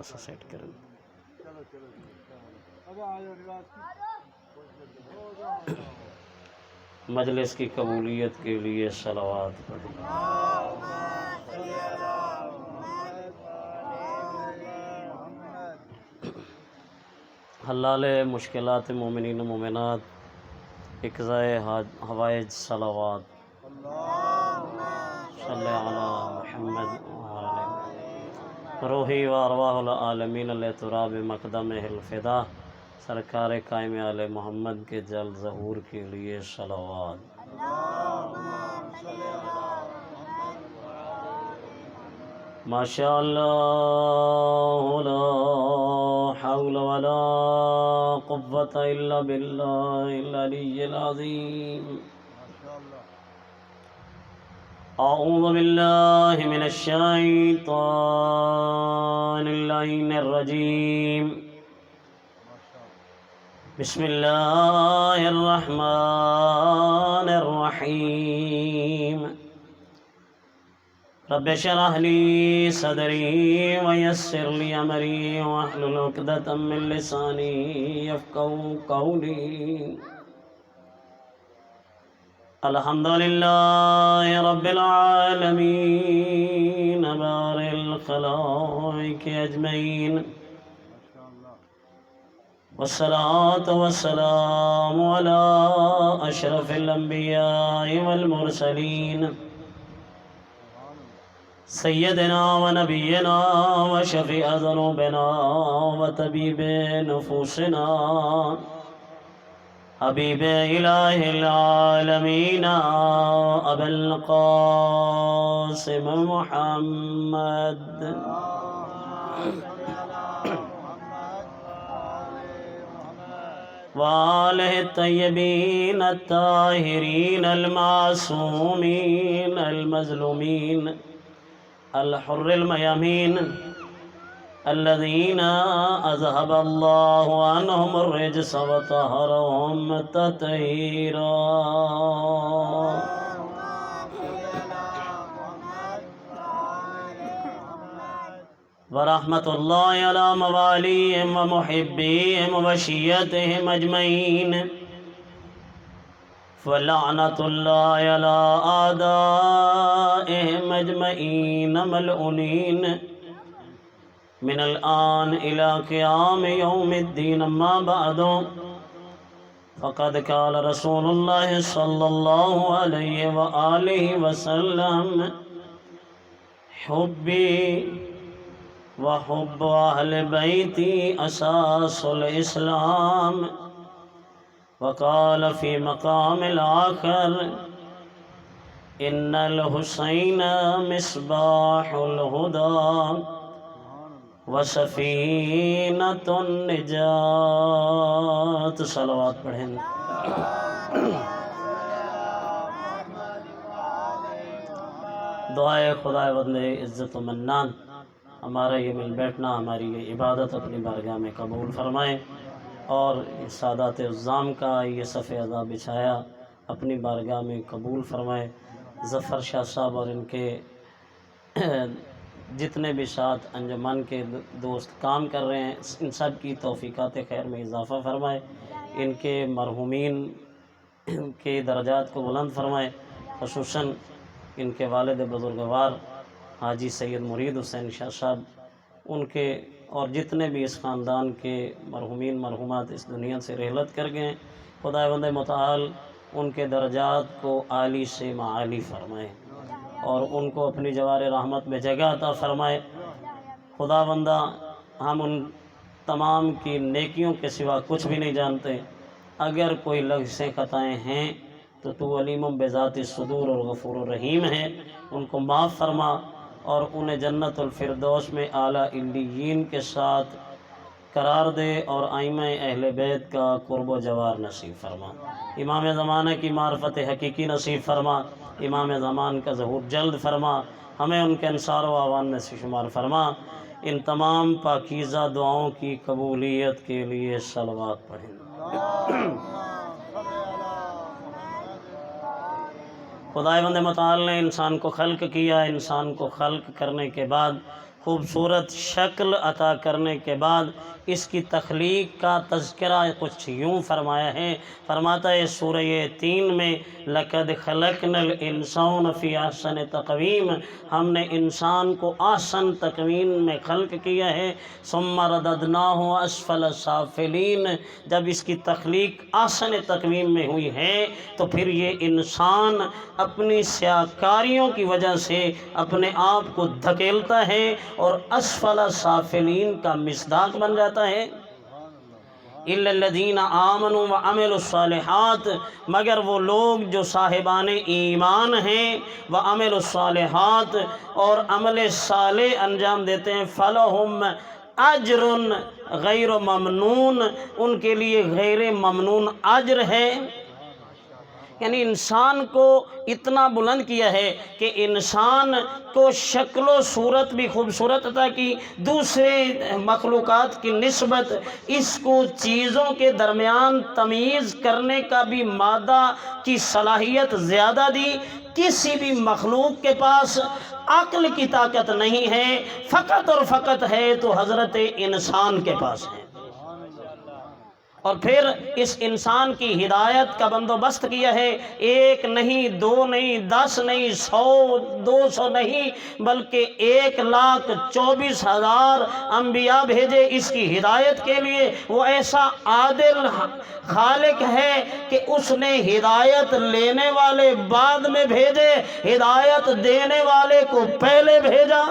سا سیٹ کریں. مجلس کی قبولیت کے لیے صلوات پڑھیں. حلال مشکلات مومنین و مومنات، اقضاء حوائج صلوات. صلی علی محمد روحی و ارواح العالمین علیہ تراب مقدم الفدا، سرکار قائم آل محمد کے جلد ظہور کے لیے صلوات. ماشاء اللہ لا حول ولا قوة الا باللہ العلی العظیم. اعوذ باللہ من الشیطان اللعین الرجیم. بسم اللہ الرحمن الرحیم. رب اشرح لی صدری ویسر لی امری واحلل عقدۃ من لسانی یفقہوا قولی. الحمدللہ رب العالمین بارئ الخلائق اجمعین، والصلاة والسلام علی اشرف الانبیاء والمرسلین، سیدنا و نبینا و شفیع ذنوبنا و طبیب نفوسنا، حبیب الہ العالمین ابی القاسم محمد. وآلہ الطیبین الطاہرین المعصومین المظلومین الحر المیامین الذین اذهب اللہ عنہم الرجس وطہرہم تطہیرا. ورحمۃ اللہ علی موالیہم ومحبیہم وشیعتہم اجمعین، ولعنۃ اللہ علی اعدائہم اجمعین ملعونین من الآن الى قیام یوم الدین. اما بعد فقد قال رسول اللہ صلی اللہ علیہ وآلہ وسلم حبی وحب اہل بیتی اساس الاسلام. وقال فی مقام الآخر ان الحسین مصباح الہدی وسفینۃ النجات. صلوات پڑھیں. دعائے خدا بند عزت و منان، ہمارا یہ مل بیٹھنا، ہماری یہ عبادت اپنی بارگاہ میں قبول فرمائیں، اور سادات عظام کا یہ صف اعضا بچھایا اپنی بارگاہ میں قبول فرمائیں. ظفر شاہ صاحب اور ان کے جتنے بھی ساتھ انجمن کے دوست کام کر رہے ہیں، ان سب کی توفیقات خیر میں اضافہ فرمائے، ان کے مرحومین کے درجات کو بلند فرمائے، خصوصاً ان کے والد بزرگوار حاجی سید مرید حسین شاہ صاحب، ان کے اور جتنے بھی اس خاندان کے مرحومین مرحومات اس دنیا سے رحلت کر گئے ہیں، خداوند متعال ان کے درجات کو عالی سے معالی فرمائے اور ان کو اپنی جوار رحمت میں جگہ عطا فرمائے. خداوندہ ہم ان تمام کی نیکیوں کے سوا کچھ بھی نہیں جانتے، اگر کوئی لغزیں خطائیں ہیں تو تو علیم بذات الصدور اور غفور الرحیم ہے، ان کو معاف فرما اور انہیں جنت الفردوس میں اعلیٰ علیین کے ساتھ قرار دے اور ائمہ اہل بیت کا قرب و جوار نصیب فرما. امام زمانہ کی معرفت حقیقی نصیب فرما، امام زمان کا ظہور جلد فرما، ہمیں ان کے انصار و اعوان میں سے شمار فرما. ان تمام پاکیزہ دعاؤں کی قبولیت کے لیے صلوات پڑھیں. خداوند متعال نے انسان کو خلق کیا، انسان کو خلق کرنے کے بعد خوبصورت شکل عطا کرنے کے بعد اس کی تخلیق کا تذکرہ کچھ یوں فرمایا ہے. فرماتا ہے سورہ 3 میں لَقَدْ خَلَقْنَا الْإِنسَانَ فِي أَحْسَنِ تَقْوِيمٍ، ہم نے انسان کو احسن تقویم میں خلق کیا ہے. ثُمَّ رَدَدْنَاهُ أَسْفَلَ سَافِلِينَ، جب اس کی تخلیق احسن تقویم میں ہوئی ہے تو پھر یہ انسان اپنی سیاکاریوں کی وجہ سے اپنے آپ کو دھکیلتا ہے اور اسفل سافلین کا مصداق بن جاتا ہے. اِلَّا الَّذِينَ آمَنُوا وَعَمِلُوا الصَّالِحَاتِ، مگر وہ لوگ جو صاحبان ایمان ہیں، وَعَمِلُوا الصَّالِحَاتِ اور عمل صالح انجام دیتے ہیں، فَلَهُمْ اجر غیر ممنون، ان کے لیے غیر ممنون اجر ہے. یعنی انسان کو اتنا بلند کیا ہے کہ انسان کو شکل و صورت بھی خوبصورت عطا کی، دوسرے مخلوقات کی نسبت اس کو چیزوں کے درمیان تمیز کرنے کا بھی مادہ کی صلاحیت زیادہ دی. کسی بھی مخلوق کے پاس عقل کی طاقت نہیں ہے، فقط اور فقط ہے تو حضرت انسان کے پاس ہے. اور پھر اس انسان کی ہدایت کا بندوبست کیا ہے، 1 نہیں 2 نہیں 10 نہیں 100 200 نہیں بلکہ 1,24,000 انبیاء بھیجے اس کی ہدایت کے لیے. وہ ایسا عادل خالق ہے کہ اس نے ہدایت لینے والے بعد میں بھیجے، ہدایت دینے والے کو پہلے بھیجا.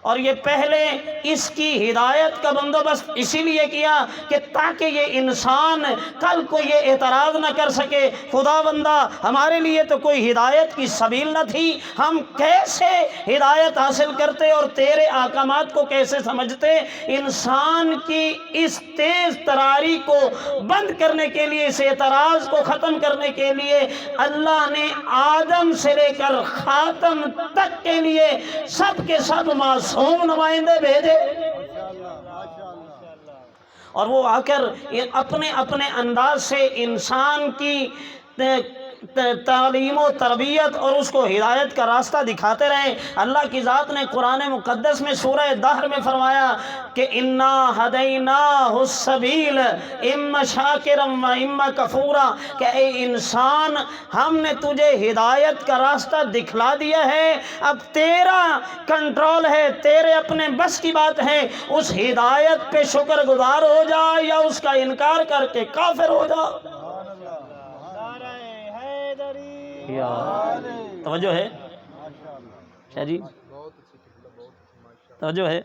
اور یہ پہلے اس کی ہدایت کا بندوبست اسی لیے کیا کہ تاکہ یہ انسان کل کو یہ اعتراض نہ کر سکے، خدا بندہ ہمارے لیے تو کوئی ہدایت کی سبیل نہ تھی، ہم کیسے ہدایت حاصل کرتے اور تیرے احکامات کو کیسے سمجھتے. انسان کی اس تیز تراری کو بند کرنے کے لیے، اس اعتراض کو ختم کرنے کے لیے اللہ نے آدم سے لے کر خاتم تک کے لیے سب کے سب معصوم نمائندے بھیجے. اور وہ آ کر اپنے اپنے انداز سے انسان کی تعلیم و تربیت اور اس کو ہدایت کا راستہ دکھاتے رہے. اللہ کی ذات نے قرآن مقدس میں سورہ دہر میں فرمایا کہ اِنَّا هَدَيْنَاهُ السَّبِيلَ اِمَّا شَاكِرًا وَإِمَّا كَفُورًا، کہ اے انسان ہم نے تجھے ہدایت کا راستہ دکھلا دیا ہے، اب تیرا کنٹرول ہے، تیرے اپنے بس کی بات ہے، اس ہدایت پہ شکر گزار ہو جا یا اس کا انکار کر کے کافر ہو جا. توجہ ہے شاہ جی، توجہ ہے.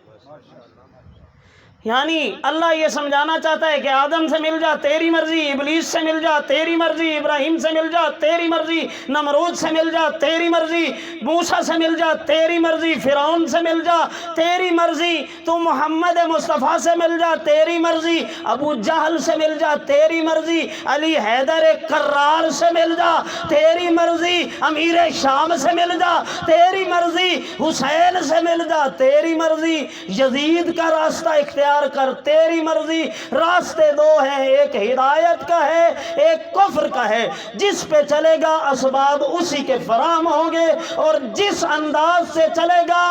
یعنی اللہ یہ سمجھانا چاہتا ہے کہ آدم سے مل جا تیری مرضی، ابلیس سے مل جا تیری مرضی، ابراہیم سے مل جا تیری مرضی، نمرود سے مل جا تیری مرضی، موسیٰ سے مل جا تیری مرضی، فرعون سے مل جا تیری مرضی، تو محمد مصطفیٰ سے مل جا تیری مرضی، ابو جہل سے مل جا تیری مرضی، علی حیدر کرار سے مل جا تیری مرضی، امیر شام سے مل جا تیری مرضی، حسین سے مل جا تیری مرضی، یزید کا راستہ اختیار کر تیری مرضی. راستے 2 ہیں، ایک ہدایت کا ہے، ایک کفر کا ہے. جس پہ چلے گا اسباب اسی کے فراہم ہوں گے اور جس انداز سے چلے گا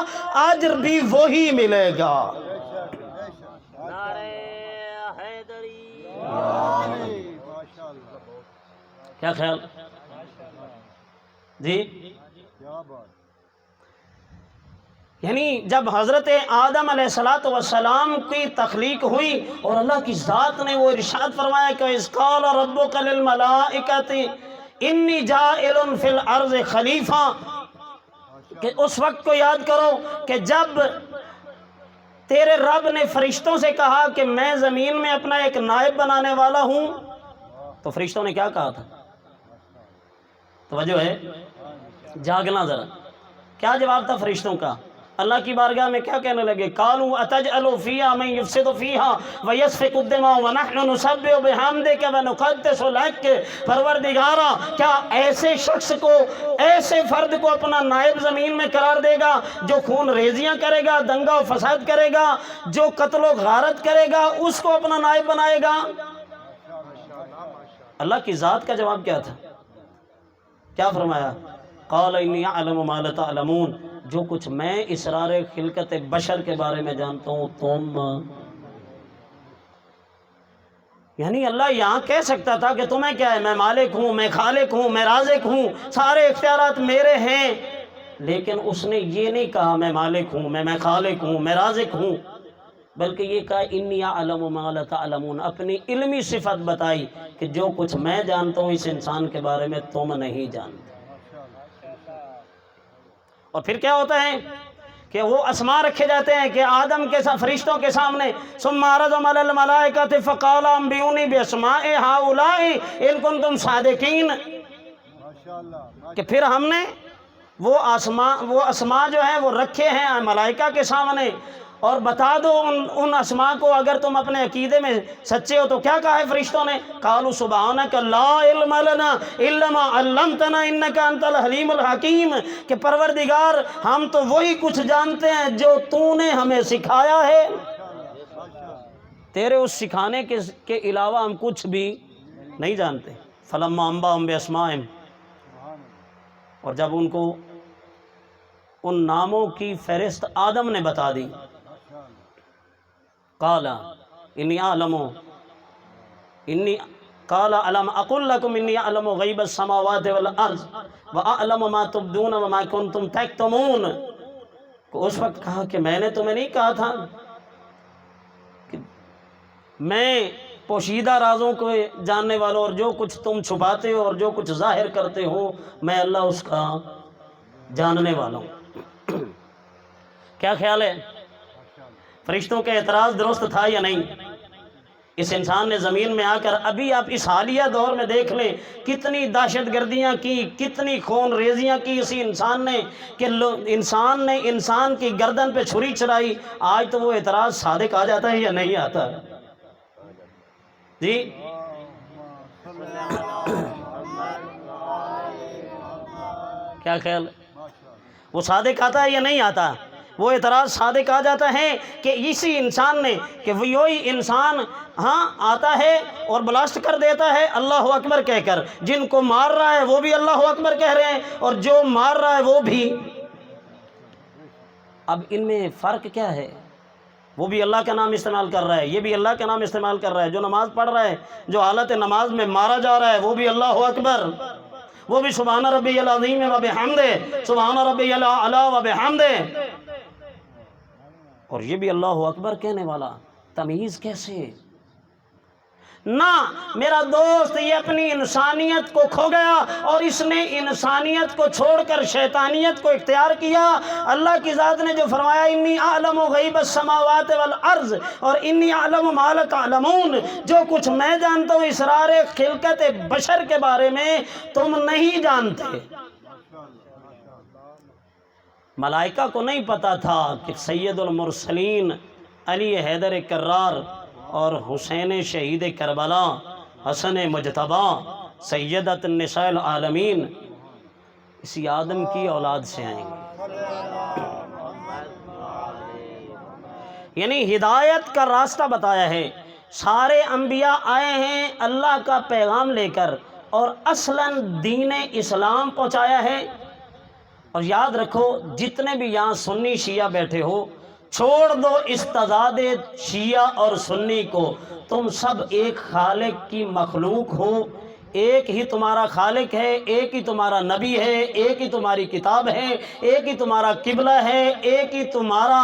اجر بھی وہی ملے گا. نعرہ حیدری. کیا خیال جی؟ یعنی جب حضرت آدم علیہ السلام کی تخلیق ہوئی اور اللہ کی ذات نے وہ ارشاد فرمایا کہ اِذْ قَالَ رَبُّكَ لِلْمَلَائِكَةِ إِنِّي جَاعِلٌ فِي الْأَرْضِ خَلِيفَةً، کہ اس وقت کو یاد کرو کہ جب تیرے رب نے فرشتوں سے کہا کہ میں زمین میں اپنا ایک نائب بنانے والا ہوں، تو فرشتوں نے کیا کہا تھا؟ توجہ ہے، جاگنا ذرا. کیا جواب تھا فرشتوں کا؟ اللہ کی بارگاہ میں کیا کہنے لگے؟ قالوا اتجعل فیہا من یفسد فیہا ویسفک الدماء ونحن نسبح بحمدک ونقدس لک. پروردگارا، کیا ایسے شخص کو، ایسے فرد کو اپنا نائب زمین میں قرار دے گا جو خون ریزیاں کرے گا، دنگا و فساد کرے گا، جو قتل و غارت کرے گا، اس کو اپنا نائب بنائے گا؟ اللہ کی ذات کا جواب کیا تھا؟ کیا فرمایا؟ قال انی اعلم ما لا تعلمون، جو کچھ میں اسرار خلقت بشر کے بارے میں جانتا ہوں تم، یعنی اللہ یہاں کہہ سکتا تھا کہ تمہیں کیا ہے، میں مالک ہوں، میں خالق ہوں، میں رازق ہوں، سارے اختیارات میرے ہیں، لیکن اس نے یہ نہیں کہا میں مالک ہوں، میں خالق ہوں، میں رازق ہوں، بلکہ یہ کہا انی اعلم ما لا تعلمون، اپنی علمی صفت بتائی کہ جو کچھ میں جانتا ہوں اس انسان کے بارے میں تم نہیں جانتے۔ اور پھر کیا ہوتا ہے کہ وہ اسماء رکھے جاتے ہیں کہ آدم کے ساتھ فرشتوں کے سامنے ثم عرضهم على الملائکۃ فقال انبئونی باسماء هؤلاء ان کنتم صادقین، کہ پھر ہم نے وہ اسماء جو ہیں وہ رکھے ہیں ملائکہ کے سامنے، اور بتا دو ان اسماء کو اگر تم اپنے عقیدے میں سچے ہو۔ تو کیا کہا ہے فرشتوں نے؟ قالوا سبحانک لا علم لنا الا ما علمتنا انک انت الحلیم الحکیم، کہ پروردگار ہم تو وہی کچھ جانتے ہیں جو تو نے ہمیں سکھایا ہے، تیرے اس سکھانے کے علاوہ ہم کچھ بھی نہیں جانتے۔ فلما انبأهم باسمائهم، اور جب ان کو ان ناموں کی فہرست آدم نے بتا دی، قال انی اعلم قال الم اقل لكم انی اعلم غیب السماوات والارض واعلم ما تبدون وما کنتم تکتمون، اس وقت کہا کہ میں نے تمہیں نہیں کہا تھا کہ میں پوشیدہ رازوں کو جاننے والوں، اور جو کچھ تم چھپاتے ہو اور جو کچھ ظاہر کرتے ہو میں اللہ اس کا جاننے والا ہوں۔ کیا خیال ہے، فرشتوں کا اعتراض درست تھا یا نہیں؟ اس انسان نے زمین میں آ کر، ابھی آپ اس حالیہ دور میں دیکھ لیں کتنی دہشت گردیاں کی، کتنی خون ریزیاں کی اسی انسان نے، کہ انسان نے انسان کی گردن پہ چھری چلائی۔ آج تو وہ اعتراض صادق آ جاتا ہے یا نہیں آتا؟ جی کیا خیال ہے، وہ صادق آتا ہے یا نہیں آتا؟ وہ اعتراض صادق آ جاتا ہے کہ اسی انسان نے، کہ وہی انسان آتا ہے اور بلاسٹ کر دیتا ہے اللہ اکبر کہہ کر، جن کو مار رہا ہے وہ بھی اللہ اکبر کہہ رہے ہیں اور جو مار رہا ہے وہ بھی۔ اب ان میں فرق کیا ہے؟ وہ بھی اللہ کا نام استعمال کر رہا ہے، یہ بھی اللہ کا نام استعمال کر رہا ہے، جو نماز پڑھ رہا ہے، جو حالت نماز میں مارا جا رہا ہے وہ بھی اللہ اکبر، وہ بھی سبحان ربی العظیم و بحمدہ، سبحان ربی الاعلی و بحمدہ، اور یہ بھی اللہ اکبر کہنے والا۔ تمیز کیسے؟ نہ میرا دوست، یہ اپنی انسانیت کو کھو گیا اور اس نے انسانیت کو چھوڑ کر شیطانیت کو اختیار کیا۔ اللہ کی ذات نے جو فرمایا انی اعلم غیب السماوات والارض اور انی اعلم ما لا تعلمون، جو کچھ میں جانتا ہوں اسرار خلقت بشر کے بارے میں تم نہیں جانتے۔ ملائکہ کو نہیں پتا تھا کہ سید المرسلین علی حیدر کرار اور حسین شہید کربلا، حسن مجتبی، سیدۃ النساء العالمین اسی آدم کی اولاد سے آئیں گے، یعنی ہدایت کا راستہ بتایا ہے۔ سارے انبیاء آئے ہیں اللہ کا پیغام لے کر اور اصلاً دین اسلام پہنچایا ہے۔ اور یاد رکھو، جتنے بھی یہاں سنی شیعہ بیٹھے ہو، چھوڑ دو اس تضاد شیعہ اور سنی کو، تم سب ایک خالق کی مخلوق ہو، ایک ہی تمہارا خالق ہے، ایک ہی تمہارا نبی ہے، ایک ہی تمہاری کتاب ہے، ایک ہی تمہارا قبلہ ہے، ایک ہی تمہارا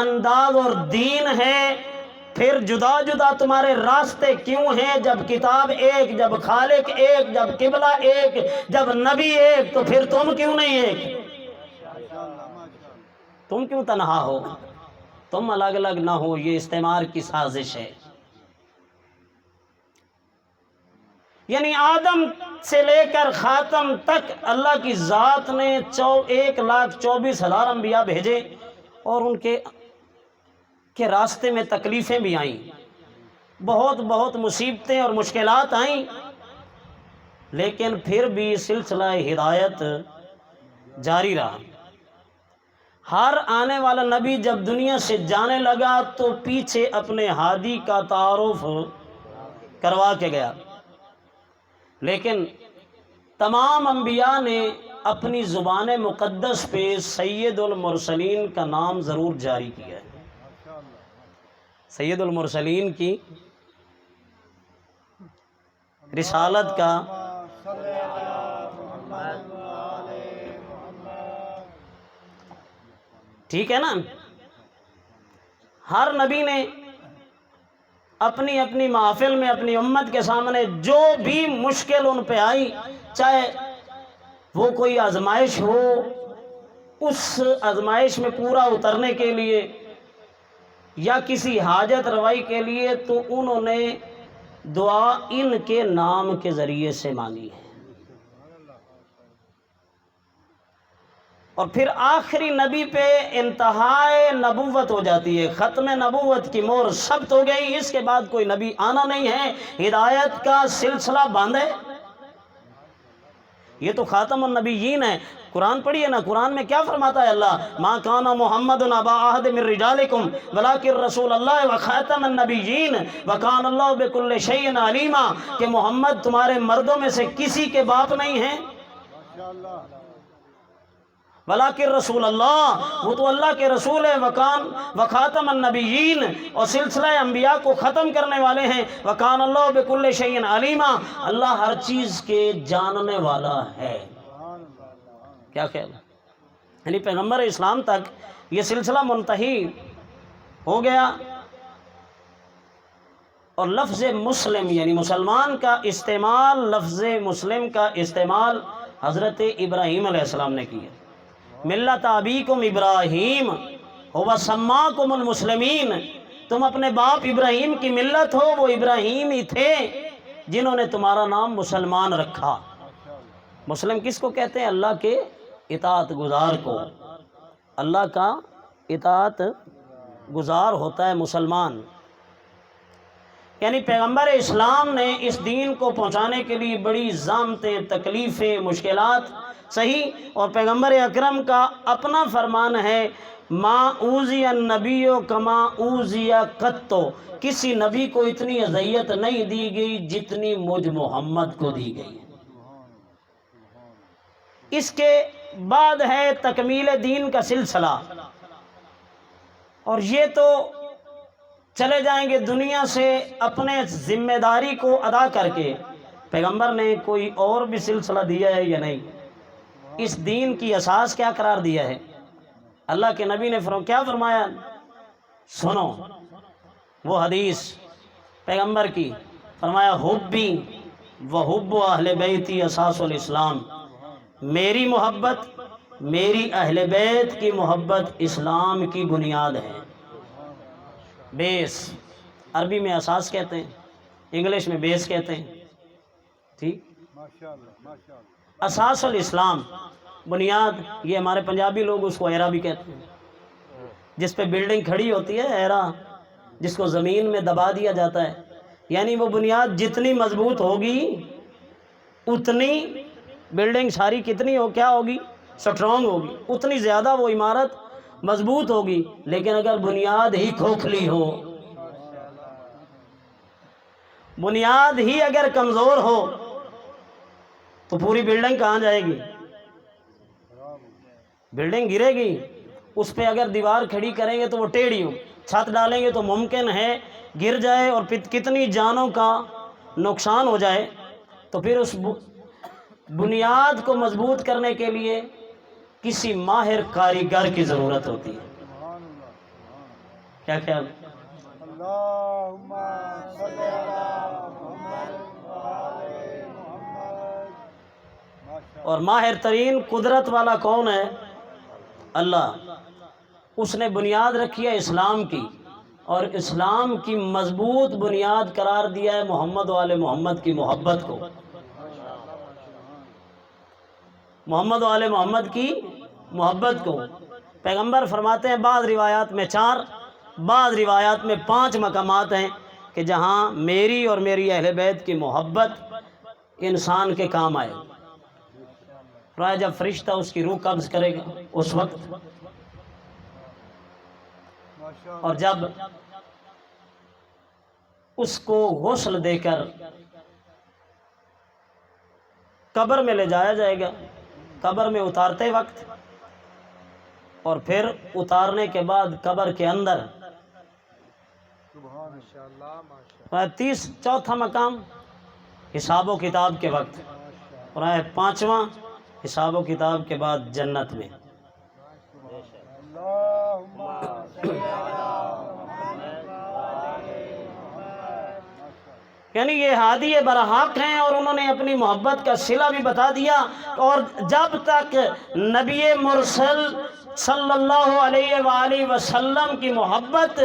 انداز اور دین ہے۔ پھر جدا جدا تمہارے راستے کیوں ہیں؟ جب کتاب ایک، جب خالق ایک، جب قبلہ ایک، جب نبی ایک، تو پھر تم کیوں نہیں ایک؟ تم کیوں تنہا ہو؟ تم الگ الگ نہ ہو، یہ استعمار کی سازش ہے۔ یعنی آدم سے لے کر خاتم تک اللہ کی ذات نے 1,24,000 انبیاء بھیجے، اور ان کے راستے میں تکلیفیں بھی آئیں، بہت مصیبتیں اور مشکلات آئیں، لیکن پھر بھی سلسلہ ہدایت جاری رہا۔ ہر آنے والا نبی جب دنیا سے جانے لگا تو پیچھے اپنے ہادی کا تعارف کروا کے گیا، لیکن تمام انبیاء نے اپنی زبان مقدس پہ سید المرسلین کا نام ضرور جاری کیا ہے۔ سید المرسلین کی رسالت کا ٹھیک ہے نا، ہر نبی نے اپنی اپنی محفل میں اپنی امت کے سامنے جو بھی مشکل ان پہ آئی، چاہے وہ کوئی آزمائش ہو، اس آزمائش میں پورا اترنے کے لیے یا کسی حاجت روائی کے لیے، تو انہوں نے دعا ان کے نام کے ذریعے سے مانگی ہے۔ اور پھر آخری نبی پہ انتہائے نبوت ہو جاتی ہے، ختم نبوت کی مہر ثبت ہو گئی، اس کے بعد کوئی نبی آنا نہیں ہے، ہدایت کا سلسلہ بند ہے۔ یہ تو خاتم النبیین ہے۔ قرآن پڑھیے نا، قرآن میں کیا فرماتا ہے اللہ؟ ما کان محمد ابا احد من رجالکم ولکن رسول اللہ وخاتم النبیین وکان اللہ بکل شیء علیما، کہ محمد تمہارے مردوں میں سے کسی کے باپ نہیں ہیں، ولیکن رسول اللہ، وہ تو اللہ کے رسول ہے، وخاتم النبیین، اور سلسلہ انبیاء کو ختم کرنے والے ہیں، وکان اللہ بکل شیء علیما، اللہ ہر چیز کے جاننے والا ہے۔ کیا خیال ہے؟ یعنی پیغمبر اسلام تک یہ سلسلہ منتہی ہو گیا، اور لفظ مسلم یعنی مسلمان کا استعمال، لفظ مسلم کا استعمال حضرت ابراہیم علیہ السلام نے کیا۔ ملت ابیکم ابراہیم هو سماکم المسلمین، تم اپنے باپ ابراہیم کی ملت ہو، وہ ابراہیم ہی تھے جنہوں نے تمہارا نام مسلمان رکھا۔ مسلم کس کو کہتے ہیں؟ اللہ کے اطاعت گزار کو، اللہ کا اطاعت گزار ہوتا ہے مسلمان۔ یعنی پیغمبر اسلام نے اس دین کو پہنچانے کے لیے بڑی زحمتیں، تکلیفیں، مشکلات صحیح، اور پیغمبر اکرم کا اپنا فرمان ہے، ما اوذی النبی کما اوذی قط، کسی نبی کو اتنی اذیت نہیں دی گئی جتنی مجھ محمد کو دی گئی۔ اس کے بعد ہے تکمیل دین کا سلسلہ، اور یہ تو چلے جائیں گے دنیا سے اپنے ذمہ داری کو ادا کر کے۔ پیغمبر نے کوئی اور بھی سلسلہ دیا ہے یا نہیں؟ اس دین کی اساس کیا قرار دیا ہے؟ اللہ کے نبی نے کیا فرمایا؟ سنو وہ حدیث پیغمبر کی، فرمایا حبی و حب اہل بیتی اساس الاسلام، میری محبت، میری اہل بیت کی محبت اسلام کی بنیاد ہے۔ بیس عربی میں اساس کہتے ہیں، انگلش میں بیس کہتے ہیں، ٹھیک؟ اساس الاسلام، بنیاد، یہ ہمارے پنجابی لوگ اس کو ایرا بھی کہتے ہیں، جس پہ بلڈنگ کھڑی ہوتی ہے، ایرا، جس کو زمین میں دبا دیا جاتا ہے۔ یعنی وہ بنیاد جتنی مضبوط ہوگی اتنی بلڈنگ ساری کتنی ہو، کیا ہوگی؟ سٹرونگ ہوگی، اتنی زیادہ وہ عمارت مضبوط ہوگی۔ لیکن اگر بنیاد ہی کھوکھلی ہو، بنیاد ہی اگر کمزور ہو، تو پوری بلڈنگ کہاں جائے گی؟ بلڈنگ گرے گی۔ اس پہ اگر دیوار کھڑی کریں گے تو وہ ٹیڑھی ہو، چھت ڈالیں گے تو ممکن ہے گر جائے اور کتنی جانوں کا نقصان ہو جائے۔ تو پھر اس بنیاد کو مضبوط کرنے کے لیے کسی ماہر کاریگر کی ضرورت ہوتی ہے۔ کیا خیال؟ اور ماہر ترین قدرت والا کون ہے؟ اللہ۔ اس نے بنیاد رکھی ہے اسلام کی، اور اسلام کی مضبوط بنیاد قرار دیا ہے محمد والے محمد کی محبت کو، محمد والے محمد کی محبت کو۔ پیغمبر فرماتے ہیں بعض روایات میں 4، بعض روایات میں 5 مقامات ہیں کہ جہاں میری اور میری اہل بیت کی محبت انسان کے کام آئے۔ فرمایا جب فرشتہ اس کی روح قبض کرے گا اس وقت، اور جب اس کو غسل دے کر قبر میں لے جایا جائے گا، قبر میں اتارتے وقت اور پھر اتارنے کے بعد قبر کے اندر 34 مقام حساب و کتاب کے وقت، اور 5واں حساب و کتاب کے بعد جنت میں۔ یعنی یہ ہادی برحق ہیں اور انہوں نے اپنی محبت کا صلہ بھی بتا دیا، اور جب تک نبی مرسل صلی اللہ علیہ وآلہ وسلم کی محبت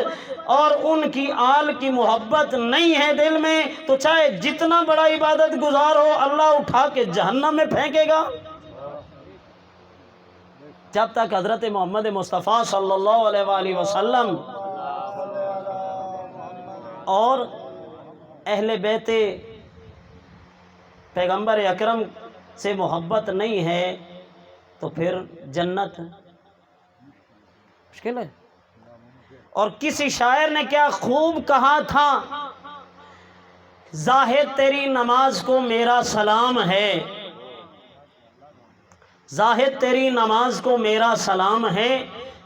اور ان کی آل کی محبت نہیں ہے دل میں، تو چاہے جتنا بڑا عبادت گزار ہو، اللہ اٹھا کے جہنم میں پھینکے گا۔ جب تک حضرت محمد مصطفیٰ صلی اللہ علیہ وآلہ وسلم اور اہل بیت پیغمبر اکرم سے محبت نہیں ہے تو پھر جنت مشکل ہے۔ اور کسی شاعر نے کیا خوب کہا تھا، زاہد تیری نماز کو میرا سلام ہے، زاہد تیری نماز کو میرا سلام ہے،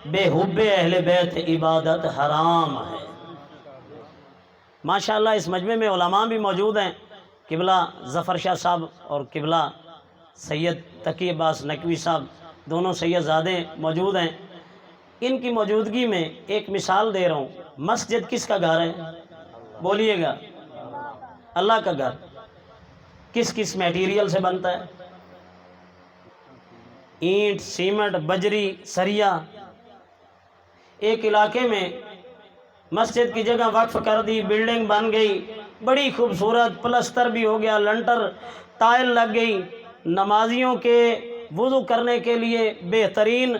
بے حب اہل بیت عبادت حرام ہے۔ ماشاءاللہ اس مجمع میں علماء بھی موجود ہیں، قبلہ ظفر شاہ صاحب اور قبلہ سید تقی عباس نقوی صاحب، دونوں سید زادے موجود ہیں۔ ان کی موجودگی میں ایک مثال دے رہا ہوں۔ مسجد کس کا گھر ہے؟ بولیے گا۔ اللہ کا گھر کس کس میٹیریل سے بنتا ہے؟ اینٹ، سیمنٹ، بجری، سریا۔ ایک علاقے میں مسجد کی جگہ وقف کر دی، بلڈنگ بن گئی بڑی خوبصورت، پلستر بھی ہو گیا، لنٹر ٹائل لگ گئی، نمازیوں کے وضو کرنے کے لیے بہترین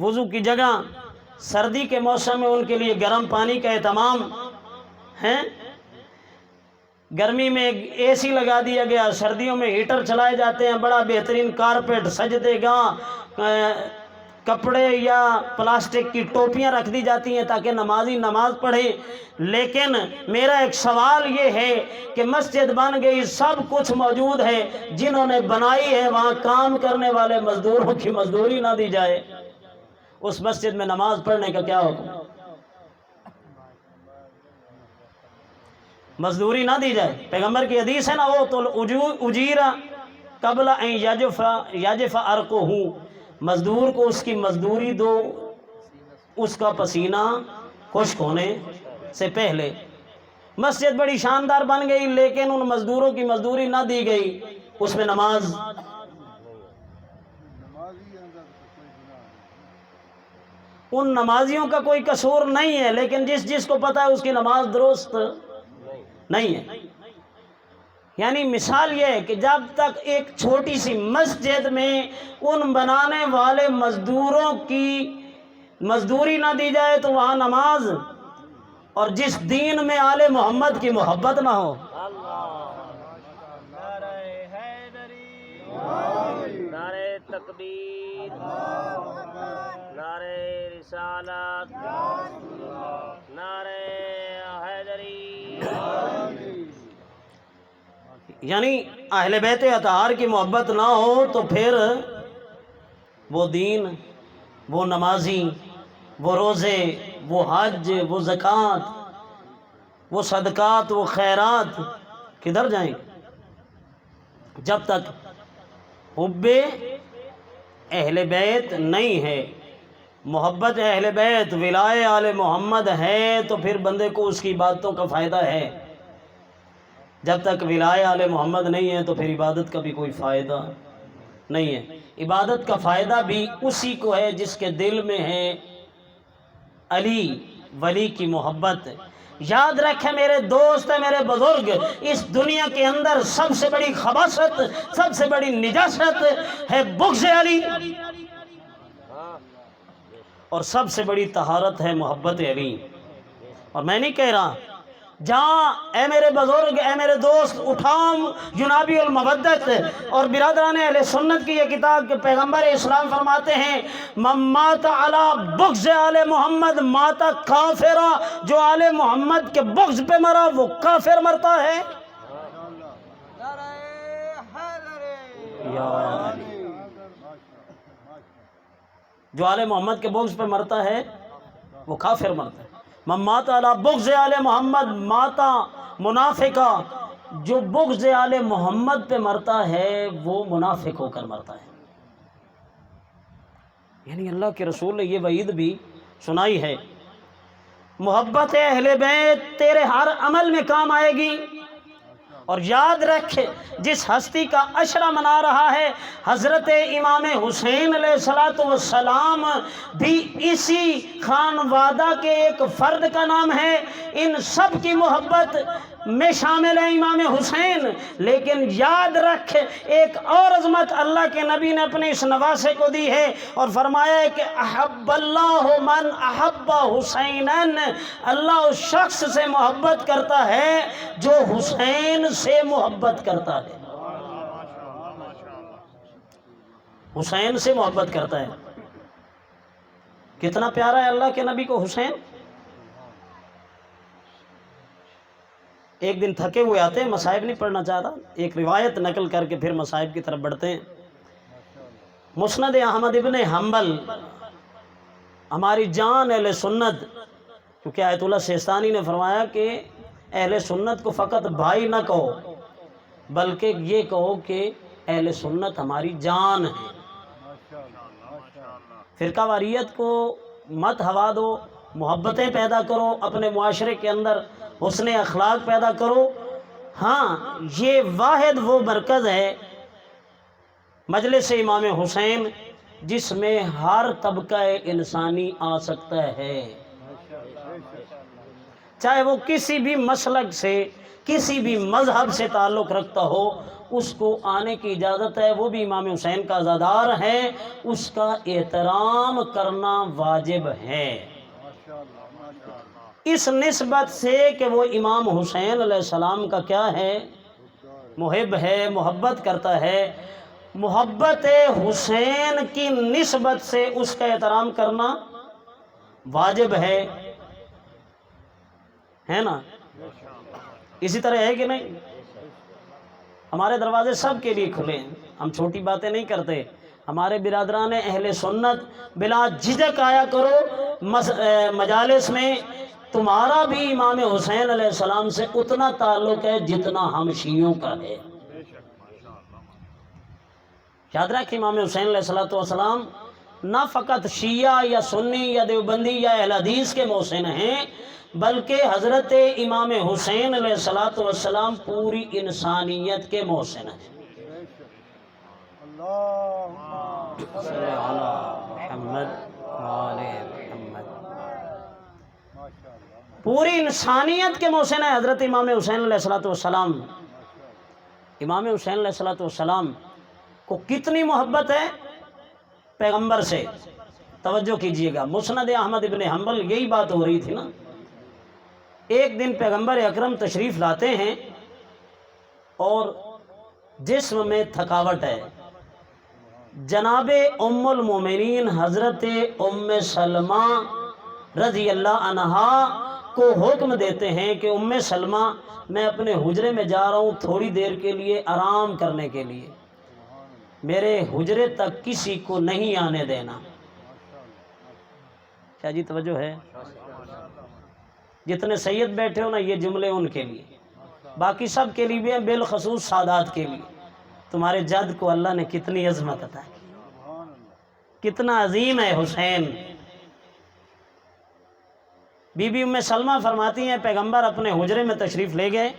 وضو کی جگہ، سردی کے موسم میں ان کے لیے گرم پانی کا اہتمام ہے، گرمی میں اے سی لگا دیا گیا، سردیوں میں ہیٹر چلائے جاتے ہیں، بڑا بہترین کارپیٹ، سجدے گاہ، کپڑے یا پلاسٹک کی ٹوپیاں رکھ دی جاتی ہیں تاکہ نمازی نماز پڑھے۔ لیکن میرا ایک سوال یہ ہے کہ مسجد بن گئی، سب کچھ موجود ہے، جنہوں نے بنائی ہے وہاں کام کرنے والے مزدوروں کی مزدوری نہ دی جائے، اس مسجد میں نماز پڑھنے کا کیا حکم؟ مزدوری نہ دی جائے۔ پیغمبر کی حدیث ہے نا، وہ تو اجیرا قبل ان یجف ارقہ، مزدور کو اس کی مزدوری دو اس کا پسینہ خشک ہونے سے پہلے۔ مسجد بڑی شاندار بن گئی لیکن ان مزدوروں کی مزدوری نہ دی گئی، اس میں نماز ان نمازیوں کا کوئی قصور نہیں ہے، لیکن جس کو پتہ ہے اس کی نماز درست نہیں ہے۔ یعنی مثال یہ ہے کہ جب تک ایک چھوٹی سی مسجد میں ان بنانے والے مزدوروں کی مزدوری نہ دی جائے تو وہاں نماز، اور جس دین میں آل محمد کی محبت نہ ہو، نعرہ حیدری، نعرہ تکبیر، نعرہ رسالت، نعرہ حیدری، یعنی اہل بیت اطہار کی محبت نہ ہو تو پھر وہ دین، وہ نمازی، وہ روزے، وہ حج، وہ زکوٰۃ، وہ صدقات، وہ خیرات کدھر جائیں؟ جب تک حب اہل بیت نہیں ہے، محبت اہل بیت، ولائے آل محمد ہے، تو پھر بندے کو اس کی عبادتوں کا فائدہ ہے۔ جب تک ولائے آل محمد نہیں ہے تو پھر عبادت کا بھی کوئی فائدہ نہیں ہے۔ عبادت کا فائدہ بھی اسی کو ہے جس کے دل میں ہے علی ولی کی محبت۔ یاد رکھیں میرے دوست، میرے بزرگ، اس دنیا کے اندر سب سے بڑی خباثت، سب سے بڑی نجاست ہے بغض علی، اور سب سے بڑی طہارت ہے محبت علی۔ اور میں نہیں کہہ رہا، جہاں اے میرے بزرگ، اے میرے دوست، اٹھاؤں جنابی المودت اور برادران اہل سنت کی یہ کتاب کہ پیغمبر اسلام فرماتے ہیں من مات علی بغض آل محمد مات کافرا، جو آل محمد کے بغض پہ مرا وہ کافر مرتا ہے۔ نعرہ حیدری، یا علی، جو آل محمد کے بغض پہ مرتا ہے وہ کافر مرتا ہے. من مات علی بغض آل محمد ماتا منافقا، جو بغض آل محمد پہ مرتا ہے وہ منافق ہو کر مرتا ہے. یعنی اللہ کے رسول نے یہ وعید بھی سنائی ہے. محبت اہل بیت تیرے ہر عمل میں کام آئے گی. اور یاد رکھ، جس ہستی کا عشرہ منا رہا ہے حضرت امام حسین علیہ السلام بھی اسی خانوادہ کے ایک فرد کا نام ہے. ان سب کی محبت میں شامل ہے امام حسین. لیکن یاد رکھ، ایک اور عظمت اللہ کے نبی نے اپنے اس نواسے کو دی ہے اور فرمایا ہے کہ احب اللہ من احب حسینن، اللہ اس شخص سے محبت کرتا ہے جو حسین سے محبت کرتا ہے. حسین سے محبت کرتا ہے. کتنا پیارا ہے اللہ کے نبی کو حسین. ایک دن تھکے ہوئے آتے ہیں، مصائب نہیں پڑھنا چاہتا، ایک روایت نقل کر کے پھر مصائب کی طرف بڑھتے ہیں. مسند احمد ابن حنبل، ہماری جان اہل سنت، کیونکہ آیت اللہ سیستانی نے فرمایا کہ اہل سنت کو فقط بھائی نہ کہو بلکہ یہ کہو کہ اہل سنت ہماری جان ہے. فرقہ واریت کو مت ہوا دو، محبتیں پیدا کرو، اپنے معاشرے کے اندر حسن اخلاق پیدا کرو. ہاں، یہ واحد وہ مرکز ہے مجلس امام حسین جس میں ہر طبقہ انسانی آ سکتا ہے، چاہے وہ کسی بھی مسلک سے، کسی بھی مذہب سے تعلق رکھتا ہو، اس کو آنے کی اجازت ہے. وہ بھی امام حسین کا عزادار ہے، اس کا احترام کرنا واجب ہے. اس نسبت سے کہ وہ امام حسین علیہ السلام کا کیا ہے؟ محب ہے، محبت کرتا ہے. محبت حسین کی نسبت سے اس کا احترام کرنا واجب ہے نا؟ اسی طرح ہے کہ نہیں؟ ہمارے دروازے سب کے لیے کھلے ہیں، ہم چھوٹی باتیں نہیں کرتے. ہمارے برادران اہل سنت بلا جھجک آیا کرو مجالس میں. تمہارا بھی امام حسین علیہ السلام سے اتنا تعلق ہے جتنا ہم شیعوں کا ہے. یاد رکھ، امام حسین علیہ السلام نہ فقط شیعہ یا سنی یا دیوبندی یا اہل حدیث کے محسن ہیں، بلکہ حضرت امام حسین علیہ السلام پوری انسانیت کے محسن ہیں. صلی اللہ محمد محمد. پوری انسانیت کے محسن ہیں حضرت امام حسین علیہ السلام. امام حسین علیہ السلام کو کتنی محبت ہے پیغمبر سے. توجہ کیجئے گا، مسند احمد ابن حنبل یہی بات ہو رہی تھی نا. ایک دن پیغمبر اکرم تشریف لاتے ہیں اور جسم میں تھکاوٹ ہے. جناب ام المومنین حضرت ام سلمہ رضی اللہ عنہا کو حکم دیتے ہیں کہ ام سلمہ، میں اپنے حجرے میں جا رہا ہوں تھوڑی دیر کے لیے آرام کرنے کے لیے، میرے حجرے تک کسی کو نہیں آنے دینا. کیا جی توجہ ہے؟ جتنے سید بیٹھے ہو نا، یہ جملے ان کے لیے، باقی سب کے لیے بھی ہیں، بالخصوص سادات کے لیے. تمہارے جد کو اللہ نے کتنی عظمت عطا کی، کتنا عظیم ہے حسین. بی بی ام سلمہ فرماتی ہیں پیغمبر اپنے حجرے میں تشریف لے گئے،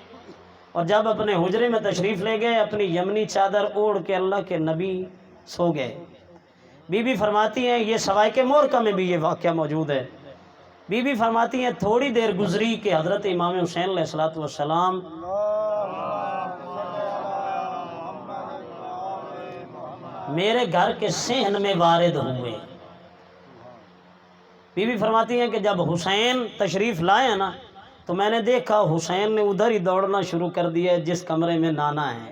اور جب اپنے حجرے میں تشریف لے گئے اپنی یمنی چادر اوڑھ کے اللہ کے نبی سو گئے. بی بی فرماتی ہیں، یہ سوائے مورکہ میں بھی یہ واقعہ موجود ہے. بی بی فرماتی ہیں تھوڑی دیر گزری کہ حضرت امام حسین علیہ السلام میرے گھر کے صحن میں وارد ہوئے. بی بی فرماتی ہیں کہ جب حسین تشریف لائے نا تو میں نے دیکھا حسین نے ادھر ہی دوڑنا شروع کر دیا جس کمرے میں نانا ہے.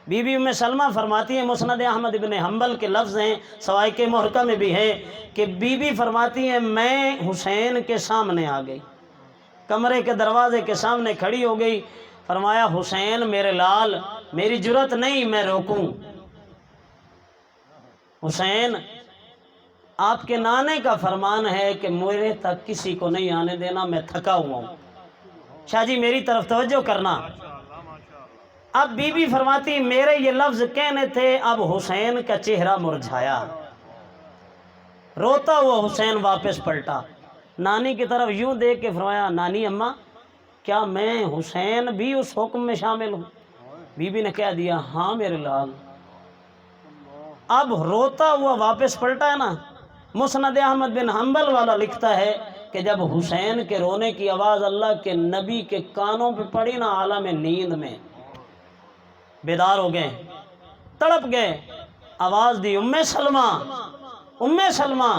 بی بی ام سلمہ فرماتی ہیں، مسند احمد ابن حنبل کے لفظ ہیں، سوائے محرقہ میں بھی ہے کہ بی بی فرماتی ہیں میں حسین کے سامنے آ گئی، کمرے کے دروازے کے سامنے کھڑی ہو گئی. فرمایا حسین میرے لال، میری جرت نہیں میں روکوں. حسین آپ کے نانے کا فرمان ہے کہ میرے تک کسی کو نہیں آنے دینا، میں تھکا ہوا ہوں۔ شاہ جی میری طرف توجہ کرنا۔ اب بی بی فرماتی میرے یہ لفظ کہنے تھے، اب حسین کا چہرہ مرجھایا، روتا ہوا حسین واپس پلٹا، نانی کی طرف یوں دیکھ کے فرمایا نانی اماں کیا میں حسین بھی اس حکم میں شامل ہوں؟ بی بی نے کہہ دیا ہاں میرے لال۔ اب روتا ہوا واپس پلٹا ہے نا۔ مسند احمد بن حنبل والا لکھتا ہے کہ جب حسین کے رونے کی آواز اللہ کے نبی کے کانوں پہ پڑی نا، عالم نیند میں بیدار ہو گئے، تڑپ گئے، آواز دی ام سلمہ، ام سلمہ۔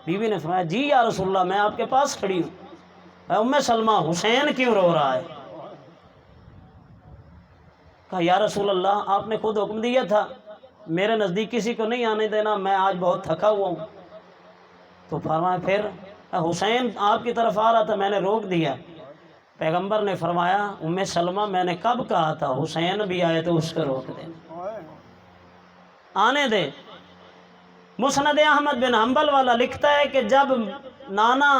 بی بی نے فرمایا جی یا رسول اللہ میں آپ کے پاس کھڑی ہوں۔ ام سلمہ حسین کیوں رو رہا ہے؟ کہا یا رسول اللہ آپ نے خود حکم دیا تھا میرے نزدیک کسی کو نہیں آنے دینا، میں آج بہت تھکا ہوا ہوں۔ تو فرمایا پھر حسین آپ کی طرف آ رہا تھا، میں نے روک دیا۔ پیغمبر نے فرمایا ام سلمہ میں نے کب کہا تھا حسین بھی آئے تو اس کو روک دے، آنے دے۔ مسند احمد بن حنبل والا لکھتا ہے کہ جب نانا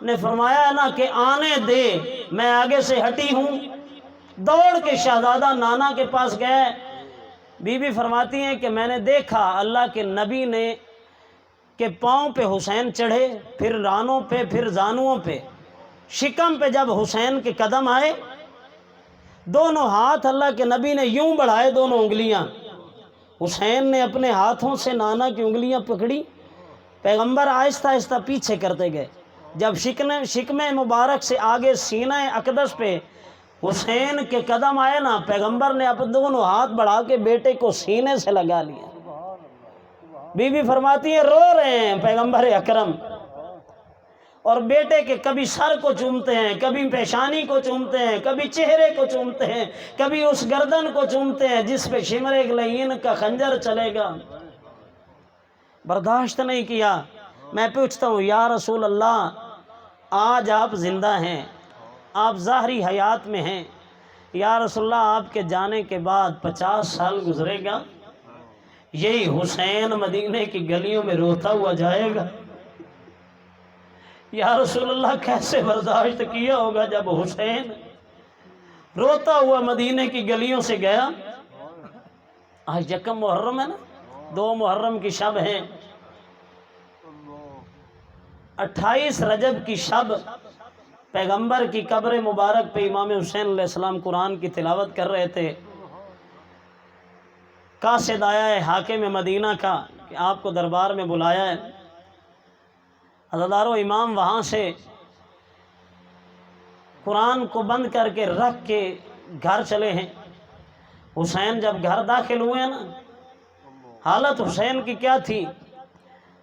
نے فرمایا نا کہ آنے دے، میں آگے سے ہٹی ہوں، دوڑ کے شہزادہ نانا کے پاس گئے۔ بی بی فرماتی ہیں کہ میں نے دیکھا اللہ کے نبی نے کہ پاؤں پہ حسین چڑھے، پھر رانوں پہ، پھر زانوؤں پہ، شکم پہ جب حسین کے قدم آئے، دونوں ہاتھ اللہ کے نبی نے یوں بڑھائے، دونوں انگلیاں، حسین نے اپنے ہاتھوں سے نانا کی انگلیاں پکڑی، پیغمبر آہستہ آہستہ پیچھے کرتے گئے۔ جب شکم مبارک سے آگے سینہ اقدس پہ حسین کے قدم آئے نا، پیغمبر نے اپنے دونوں ہاتھ بڑھا کے بیٹے کو سینے سے لگا لیا۔ بی بی فرماتی ہیں رو رہے ہیں پیغمبر اکرم، اور بیٹے کے کبھی سر کو چومتے ہیں، کبھی پیشانی کو چومتے ہیں، کبھی چہرے کو چومتے ہیں، کبھی اس گردن کو چومتے ہیں جس پہ شمر لعین کا خنجر چلے گا۔ برداشت نہیں کیا۔ میں پوچھتا ہوں یا رسول اللہ آج آپ زندہ ہیں، آپ ظاہری حیات میں ہیں، یا رسول اللہ آپ کے جانے کے بعد 50 سال گزرے گا، یہی حسین مدینے کی گلیوں میں روتا ہوا جائے گا؟ یا رسول اللہ کیسے برداشت کیا ہوگا جب حسین روتا ہوا مدینے کی گلیوں سے گیا؟ آج یکم محرم ہے نا، 2 محرم کی شب ہے، 28 رجب کی شب پیغمبر کی قبر مبارک پہ امام حسین علیہ السلام قرآن کی تلاوت کر رہے تھے۔ قاصد آیا ہے حاکم مدینہ کا کہ آپ کو دربار میں بلایا ہے۔ عزادارو امام وہاں سے قرآن کو بند کر کے رکھ کے گھر چلے ہیں۔ حسین جب گھر داخل ہوئے نا، حالت حسین کی کیا تھی؟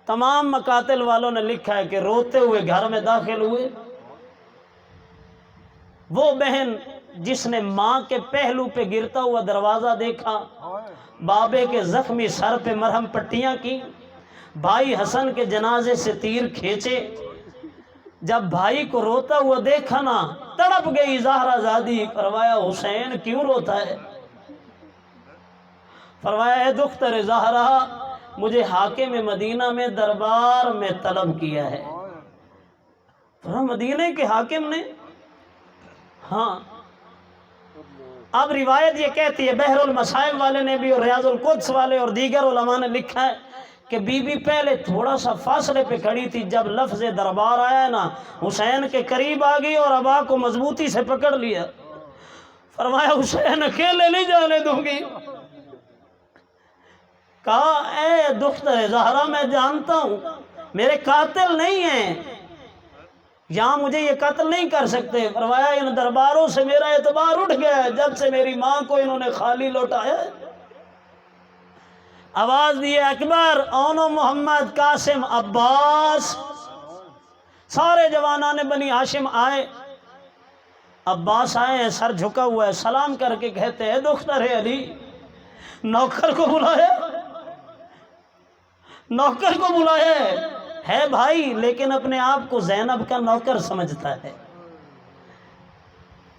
تمام مقاتل والوں نے لکھا ہے کہ روتے ہوئے گھر میں داخل ہوئے۔ وہ بہن جس نے ماں کے پہلو پہ گرتا ہوا دروازہ دیکھا، بابے کے زخمی سر پہ مرہم پٹیاں کی، بھائی حسن کے جنازے سے تیر کھینچے، جب بھائی کو روتا ہوا دیکھا نا تڑپ گئی زہرا زادی۔ فرمایا حسین کیوں روتا ہے؟ فرمایا اے دختر زہرا مجھے حاکم مدینہ میں دربار میں طلب کیا ہے۔ فرمایا مدینہ کے حاکم نے؟ ہاں۔ اب روایت یہ کہتی ہے، بحر المصائب والے نے بھی اور ریاض القدس والے اور دیگر علماء نے لکھا ہے کہ بی بی پہلے تھوڑا سا فاصلے پہ کھڑی تھی، جب لفظ دربار آیا نا حسین کے قریب آ گئی اور ابا کو مضبوطی سے پکڑ لیا۔ فرمایا حسین اکیلے نہیں جانے دوں گی۔ کہا اے دختر زہرا میں جانتا ہوں میرے قاتل نہیں ہیں، یہاں مجھے یہ قتل نہیں کر سکتے۔ فرمایا ان درباروں سے میرا اعتبار اٹھ گیا ہے جب سے میری ماں کو انہوں نے خالی لوٹایا۔ آواز دی اکبر، اونو محمد، قاسم، عباس، سارے جوانان بنی ہاشم آئے۔ عباس آئے ہیں، سر جھکا ہوا ہے، سلام کر کے کہتے ہیں دختر علی نوکر کو بلایا، نوکر کو بلایا ہے بھائی، لیکن اپنے آپ کو زینب کا نوکر سمجھتا ہے۔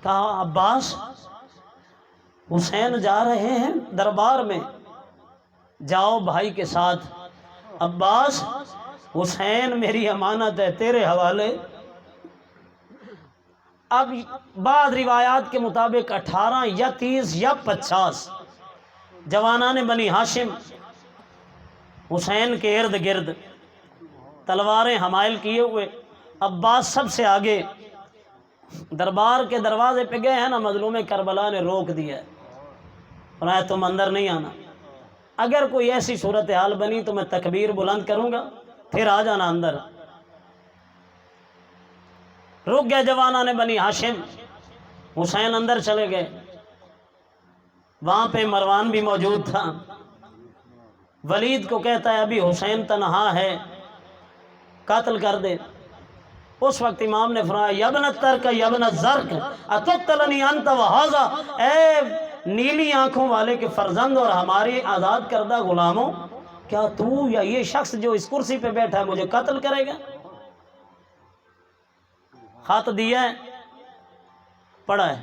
کہا عباس حسین جا رہے ہیں دربار میں، جاؤ بھائی کے ساتھ۔ عباس حسین میری امانت ہے تیرے حوالے۔ اب بعض روایات کے مطابق 18 یا 30 یا 50 جوانان بنی ہاشم حسین کے ارد گرد تلواریں حمائل کیے ہوئے، عباس سب سے آگے دربار کے دروازے پہ گئے ہیں نا، مظلوم کربلا نے روک دیا ہے، فرمایا تم اندر نہیں آنا، اگر کوئی ایسی صورتحال بنی تو میں تکبیر بلند کروں گا، پھر آ جانا اندر۔ رک گئے جوانان بنی ہاشم، حسین اندر چلے گئے، وہاں پہ مروان بھی موجود تھا، ولید کو کہتا ہے ابھی حسین تنہا ہے، قتل کر دے۔ اس وقت امام نے فرمایا یبن الترک یبن الزرق اتقتلنی انت وہذا، اے نیلی آنکھوں والے کے فرزند اور ہمارے آزاد کردہ غلاموں، کیا تو یا یہ شخص جو اس کرسی پہ بیٹھا ہے مجھے قتل کرے گا؟ خط دیا ہے، پڑھا ہے،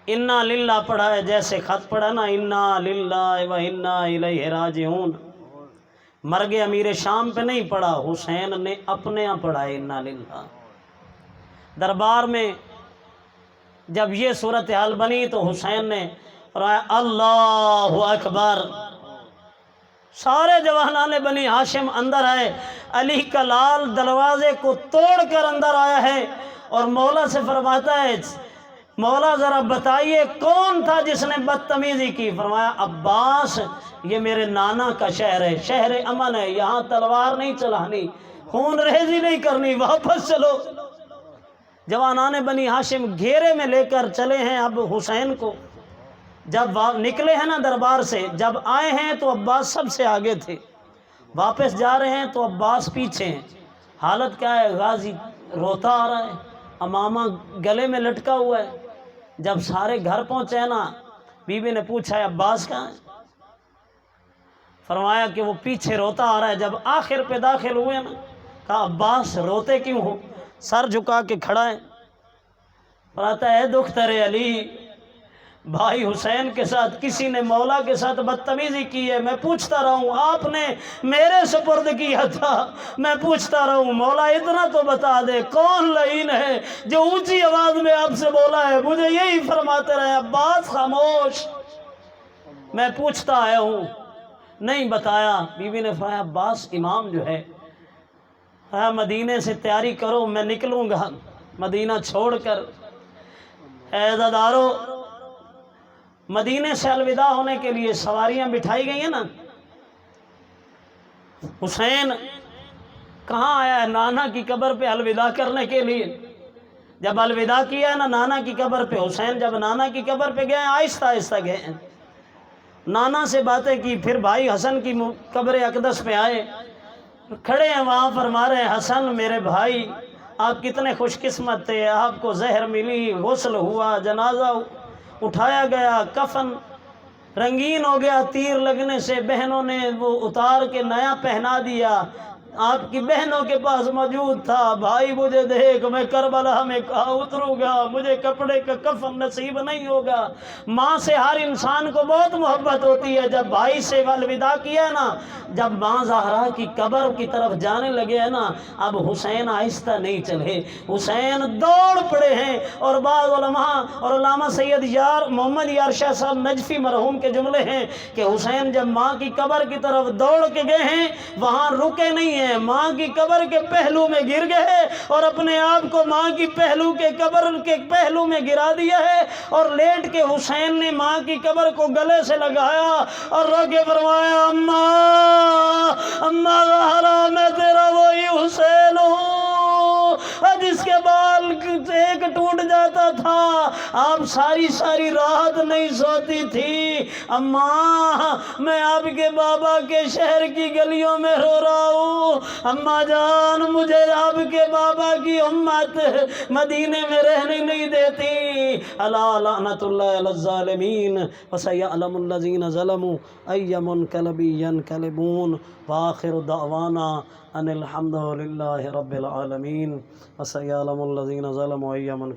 انا للہ پڑھا ہے، جیسے خط پڑھا نا انا للہ و انا الیہ راجعون، مرگ امیر شام پہ نہیں پڑھا، حسین نے اپنے یہاں پڑھا ہے انا للہ۔ دربار میں جب یہ صورتحال بنی تو حسین نے فرمایا اللہ اکبر، سارے جوانان بنی ہاشم اندر آئے، علی کا لال دروازے کو توڑ کر اندر آیا ہے اور مولا سے فرماتا ہے مولا ذرا بتائیے کون تھا جس نے بدتمیزی کی؟ فرمایا عباس، یہ میرے نانا کا شہر ہے، شہر امن ہے، یہاں تلوار نہیں چلانی، خون ریزی نہیں کرنی، واپس چلو۔ جوانان بنی ہاشم گھیرے میں لے کر چلے ہیں اب حسین کو، جب نکلے ہیں نا دربار سے، جب آئے ہیں تو عباس سب سے آگے تھے، واپس جا رہے ہیں تو عباس پیچھے ہیں۔ حالت کیا ہے؟ غازی روتا آ رہا ہے، امامہ گلے میں لٹکا ہوا ہے۔ جب سارے گھر پہنچے نا، بی بی نے پوچھا ہے عباس کہاں ہے؟ فرمایا کہ وہ پیچھے روتا آ رہا ہے۔ جب آخر پہ داخل ہوئے نا، کہا عباس روتے کیوں ہو؟ سر جھکا کے کھڑا ہے، فرماتا ہے دختر علی، بھائی حسین کے ساتھ کسی نے مولا کے ساتھ بدتمیزی کی ہے، میں پوچھتا رہا ہوں، آپ نے میرے سپرد کیا تھا، میں پوچھتا رہا ہوں، مولا اتنا تو بتا دے کون لعین ہے جو اونچی آواز میں آپ سے بولا ہے، مجھے یہی فرماتے رہے۔ عباس خاموش، میں پوچھتا آیا ہوں، نہیں بتایا۔ بی بی نے فرمایا عباس امام جو ہے مدینے سے تیاری کرو، میں نکلوں گا مدینہ چھوڑ کر۔ اے عزادارو، مدینے سے الوداع ہونے کے لیے سواریاں بٹھائی گئی ہیں نا، حسین کہاں آیا ہے؟ نانا کی قبر پہ الوداع کرنے کے لیے۔ جب الوداع کیا ہے نا نانا کی قبر پہ، حسین جب نانا کی قبر پہ گئے، آہستہ آہستہ گئے ہیں، نانا سے باتیں کی، پھر بھائی حسن کی قبر اقدس پہ آئے، کھڑے ہیں وہاں، فرما رہے ہیں حسن میرے بھائی، آپ کتنے خوش قسمت تھے، آپ کو زہر ملی، غسل ہوا، جنازہ اٹھایا گیا، کفن رنگین ہو گیا، تیر لگنے سے بہنوں نے وہ اتار کے نیا پہنا دیا، آپ کی بہنوں کے پاس موجود تھا، بھائی مجھے دیکھ، میں کربلا میں کہاں اتروں گا، مجھے کپڑے کا کفن نصیب نہیں ہوگا۔ ماں سے ہر انسان کو بہت محبت ہوتی ہے، جب بھائی سے الوداع کیا نا، جب ماں زہرا کی قبر کی طرف جانے لگے ہیں نا، اب حسین آہستہ نہیں چلے، حسین دوڑ پڑے ہیں۔ اور بعض علماء اور علامہ سید یار محمد یار شاہ صاحب نجفی مرحوم کے جملے ہیں کہ حسین جب ماں کی قبر کی طرف دوڑ کے گئے ہیں، وہاں رکے نہیں ہیں، ماں کی قبر کے پہلو میں گر گئے اور اپنے آپ کو ماں کی قبر کے پہلو میں گرا دیا ہے، اور لیٹ کے حسین نے ماں کی قبر کو گلے سے لگایا اور رو کے فرمایا اماں زہرا، میں تیرا وہی حسین ہوں جس کے بال ایک ٹوٹ جاتا تھا، آپ ساری ساری رات نہیں سوتی تھی، اماں میں آپ کے بابا کے شہر کی گلیوں میں رو رہا ہوں، اماں جان مجھے آپ کے بابا کی امت مدینے میں رہنے نہیں دیتی۔ الا لعنت اللہ علی الظالمین وسیعلم الذین ظلموا ای منقلب ینقلبون، وآخر دعوانا ان الحمد للہ رب العالمین وسیعلم الذین ظلموا ای منقلب